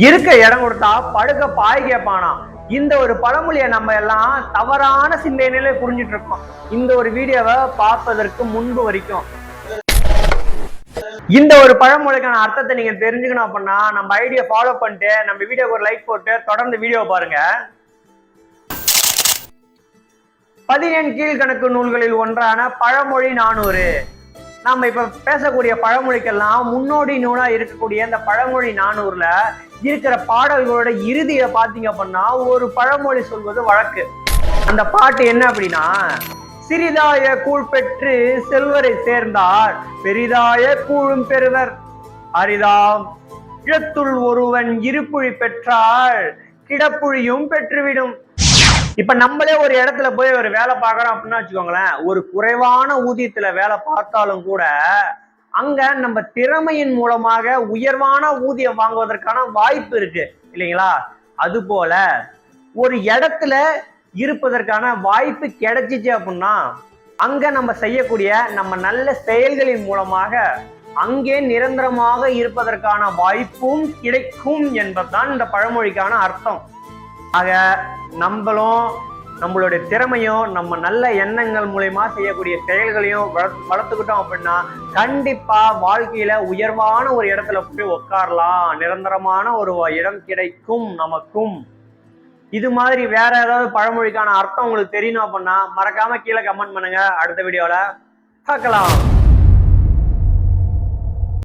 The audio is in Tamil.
இருக்க இடம் கொடுத்தா படுக்க பாய் கேட்பானா. இந்த ஒரு பழமொழியை நம்ம எல்லாம் தவறான சிந்தனையில புரிஞ்சிட்டு இருக்கோம். இந்த ஒரு வீடியோவை பார்ப்பதற்கு முன்பு வரைக்கும் இந்த ஒரு பழமொழிக்கான அர்த்தத்தை நீங்க தெரிஞ்சுக்கணும் அப்படின்னா நம்ம ஐடியா ஃபாலோ பண்ணிட்டு நம்ம வீடியோக்கு ஒரு லைக் போட்டு தொடர்ந்து வீடியோ பாருங்க. 17 கீழ்கணக்கு நூல்களில் ஒன்றான பழமொழி 400. நம்ம இப்ப பேசக்கூடிய பழமொழிக்கெல்லாம் முன்னோடி நூலா இருக்கக்கூடிய இந்த பழமொழி 400ல இருக்கிற பாடல்களோட இறுதியை பாத்தீங்க அப்படின்னா ஒரு பழமொழி சொல்வது வழக்கு. அந்த பாட்டு என்ன அப்படின்னா, சிறிதாய கூழ் பெற்று செல்வரை சேர்ந்தார், பெரிதாய கூழும் பெறுவர் அரிதாம். இடத்துள் ஒருவன் இருப்புழி பெற்றால் கிடப்புழியும் பெற்றுவிடும். இப்ப நம்மளே ஒரு இடத்துல போய் ஒரு வேலை பார்க்கறோம் அப்படின்னா வச்சுக்கோங்களேன், ஒரு குறைவான ஊதியத்துல வேலை பார்த்தாலும் கூட அங்க நம்ம திறமையின் மூலமாக உயர்வான ஊதியம் வாங்குவதற்கான வாய்ப்பு இருக்கு இல்லைங்களா? அது போல ஒரு இடத்துல இருப்பதற்கான வாய்ப்பு கிடைச்சிச்சு அப்படின்னா அங்க நம்ம செய்யக்கூடிய நம்ம நல்ல செயல்களின் மூலமாக அங்கே நிரந்தரமாக இருப்பதற்கான வாய்ப்பும் கிடைக்கும் என்பதுதான் இந்த பழமொழிக்கான அர்த்தம். ஆக நம்மளும் நம்மளுடைய திறமையும் நம்ம நல்ல எண்ணங்கள் மூலயமா செய்யக்கூடிய செயல்களையும் வளர்த்துக்கிட்டோம் அப்படின்னா கண்டிப்பா வாழ்க்கையில உயர்வான ஒரு இடத்துல போய் உட்காரலாம், நிரந்தரமான ஒரு இடம் கிடைக்கும் நமக்கும். இது மாதிரி வேற ஏதாவது பழமொழிக்கான அர்த்தம் உங்களுக்கு தெரியணும் அப்படின்னா மறக்காம கீழே கமெண்ட் பண்ணுங்க. அடுத்த வீடியோல பார்க்கலாம்.